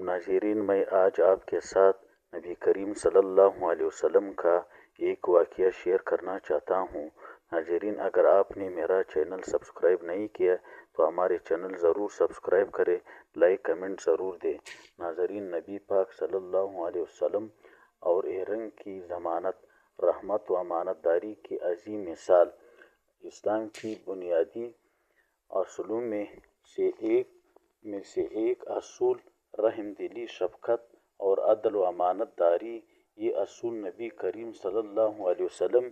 ناظرین، میں آج آپ کے ساتھ نبی کریم صلی اللہ علیہ وسلم کا ایک واقعہ شیئر کرنا چاہتا ہوں۔ ناظرین، اگر آپ نے میرا چینل سبسکرائب نہیں کیا تو ہمارے چینل ضرور سبسکرائب کریں، لائک کمنٹ ضرور دیں۔ ناظرین، نبی پاک صلی اللہ علیہ وسلم اور ایرن کی ضمانت، رحمت و امانت داری کی عظیم مثال۔ اسلام کی بنیادی اصولوں میں سے ایک اصول رحم دلی، شفقت اور عدل و امانت داری۔ یہ اصول نبی کریم صلی اللہ علیہ وسلم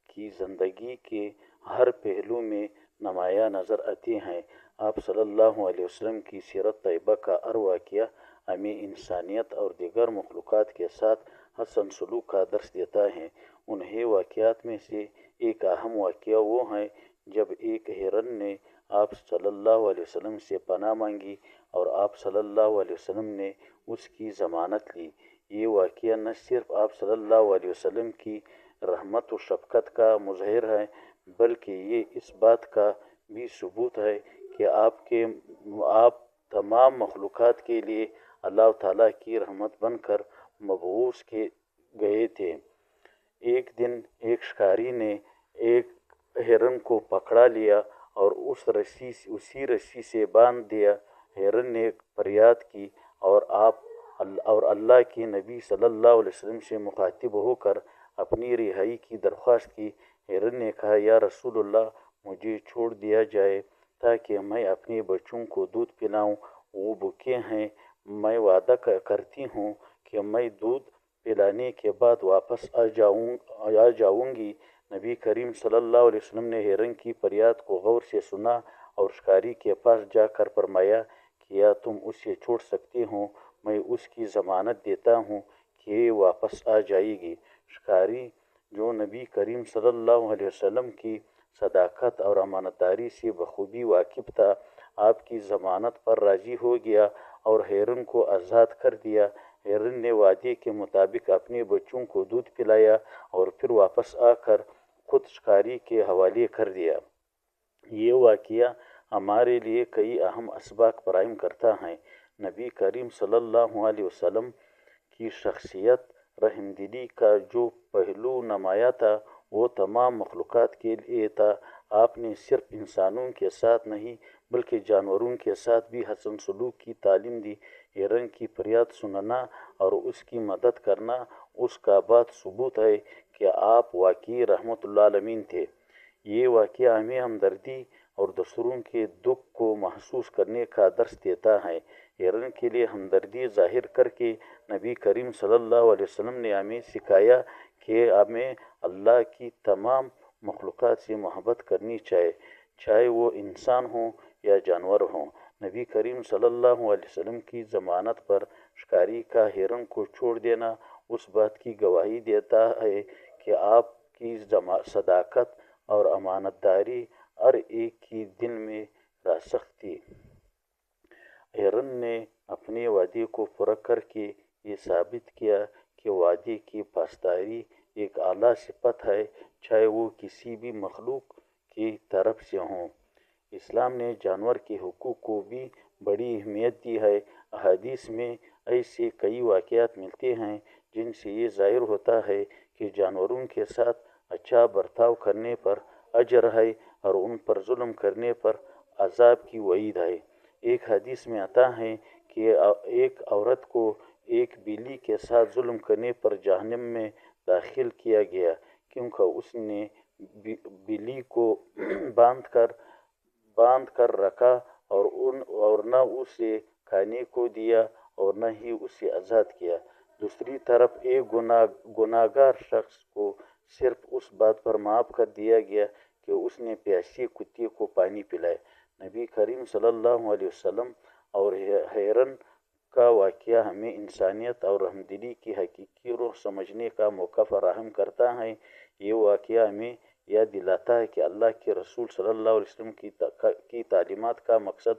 کی زندگی کے ہر پہلو میں نمایاں نظر آتے ہیں۔ آپ صلی اللہ علیہ وسلم کی سیرت طیبہ کا ہر واقعہ ہمیں انسانیت اور دیگر مخلوقات کے ساتھ حسن سلوک کا درس دیتا ہے۔ انہیں واقعات میں سے ایک اہم واقعہ وہ ہے جب ایک ہرن نے آپ صلی اللہ علیہ وسلم سے پناہ مانگی اور آپ صلی اللہ علیہ وسلم نے اس کی ضمانت لی۔ یہ واقعہ نہ صرف آپ صلی اللہ علیہ وسلم کی رحمت و شفقت کا مظہر ہے، بلکہ یہ اس بات کا بھی ثبوت ہے کہ آپ تمام مخلوقات کے لیے اللہ تعالیٰ کی رحمت بن کر مبعوث کیے گئے تھے۔ ایک دن ایک شکاری نے ایک ہرن کو پکڑ لیا اور اسی رسی سے باندھ دیا۔ ہرن نے فریاد کی اور اللہ کے نبی صلی اللہ علیہ وسلم سے مخاطب ہو کر اپنی رہائی کی درخواست کی۔ ہرن نے کہا، یا رسول اللہ، مجھے چھوڑ دیا جائے تاکہ میں اپنے بچوں کو دودھ پلاؤں، وہ بھوکے ہیں۔ میں وعدہ کرتی ہوں کہ میں دودھ پلانے کے بعد واپس آ جاؤں گی۔ نبی کریم صلی اللہ علیہ وسلم نے ہرن کی فریاد کو غور سے سنا اور شکاری کے پاس جا کر فرمایا، کیا تم اسے چھوڑ سکتے ہو؟ میں اس کی ضمانت دیتا ہوں کہ یہ واپس آ جائے گی۔ شکاری، جو نبی کریم صلی اللہ علیہ وسلم کی صداقت اور امانت داری سے بخوبی واقف تھا، آپ کی ضمانت پر راضی ہو گیا اور ہرن کو آزاد کر دیا۔ ہرن نے وعدے کے مطابق اپنے بچوں کو دودھ پلایا اور پھر واپس آ کر خود شکاری کے حوالے کر دیا۔ یہ واقعہ ہمارے لیے کئی اہم اسباق فراہم کرتا ہے۔ نبی کریم صلی اللہ علیہ وسلم کی شخصیت رحم دلی کا جو پہلو نمایاں تھا، وہ تمام مخلوقات کے لیے تھا۔ آپ نے صرف انسانوں کے ساتھ نہیں بلکہ جانوروں کے ساتھ بھی حسن سلوک کی تعلیم دی۔ ہرن کی فریاد سننا اور اس کی مدد کرنا اس کا بات ثبوت ہے کہ آپ واقعی رحمت للعالمین تھے۔ یہ واقعہ ہمیں ہمدردی اور دوسروں کے دکھ کو محسوس کرنے کا درس دیتا ہے۔ ہرن کے لیے ہمدردی ظاہر کر کے نبی کریم صلی اللہ علیہ وسلم نے ہمیں سکھایا کہ ہمیں اللہ کی تمام مخلوقات سے محبت کرنی چاہیے، چاہے وہ انسان ہوں یا جانور ہوں۔ نبی کریم صلی اللہ علیہ وسلم کی ضمانت پر شکاری کا ہرن کو چھوڑ دینا اس بات کی گواہی دیتا ہے کہ آپ کی صداقت اور امانت داری ہر ایک کی دل میں راسخ تھی۔ ہرن نے اپنے وعدے کو پورا کر کے یہ ثابت کیا کہ وعدے کی پاسداری ایک اعلیٰ صفت ہے، چاہے وہ کسی بھی مخلوق کی طرف سے ہوں۔ اسلام نے جانور کے حقوق کو بھی بڑی اہمیت دی ہے۔ احادیث میں ایسے کئی واقعات ملتے ہیں جن سے یہ ظاہر ہوتا ہے کہ جانوروں کے ساتھ اچھا برتاؤ کرنے پر اجر ہے اور ان پر ظلم کرنے پر عذاب کی وعید ہے۔ ایک حدیث میں آتا ہے کہ ایک عورت کو ایک بلی کے ساتھ ظلم کرنے پر جہنم میں داخل کیا گیا، کیونکہ اس نے بلی کو باندھ کر رکھا اور نہ اسے کھانے کو دیا اور نہ ہی اسے آزاد کیا۔ دوسری طرف ایک گناہگار شخص کو صرف اس بات پر معاف کر دیا گیا کہ اس نے پیاسے کتے کو پانی پلایا۔ نبی کریم صلی اللہ علیہ وسلم اور ہرن کا واقعہ ہمیں انسانیت اور رحمدلی کی حقیقی روح سمجھنے کا موقع فراہم کرتا ہے۔ یہ واقعہ ہمیں یاد دلاتا ہے کہ اللہ کے رسول صلی اللہ علیہ وسلم کی تعلیمات کا مقصد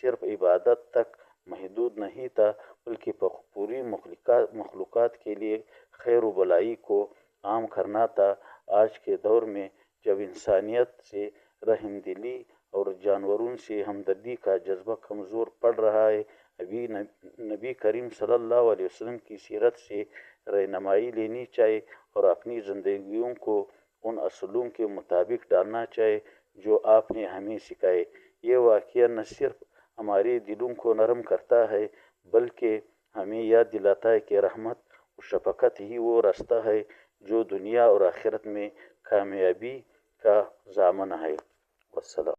صرف عبادت تک محدود نہیں تھا، بلکہ پوری مخلوقات کے لیے خیر و بھلائی کو عام کرنا تھا۔ آج کے دور میں جب انسانیت سے رحم دلی اور جانوروں سے ہمدردی کا جذبہ کمزور پڑ رہا ہے، نبی کریم صلی اللہ علیہ وسلم کی سیرت سے رہنمائی لینی چاہیے اور اپنی زندگیوں کو ان اصولوں کے مطابق ڈالنا چاہیے جو آپ نے ہمیں سکھائے۔ یہ واقعہ نہ صرف ہمارے دلوں کو نرم کرتا ہے بلکہ ہمیں یاد دلاتا ہے کہ رحمت و شفقت ہی وہ راستہ ہے جو دنیا اور آخرت میں کامیابی کا ضامن ہے۔ والسلام۔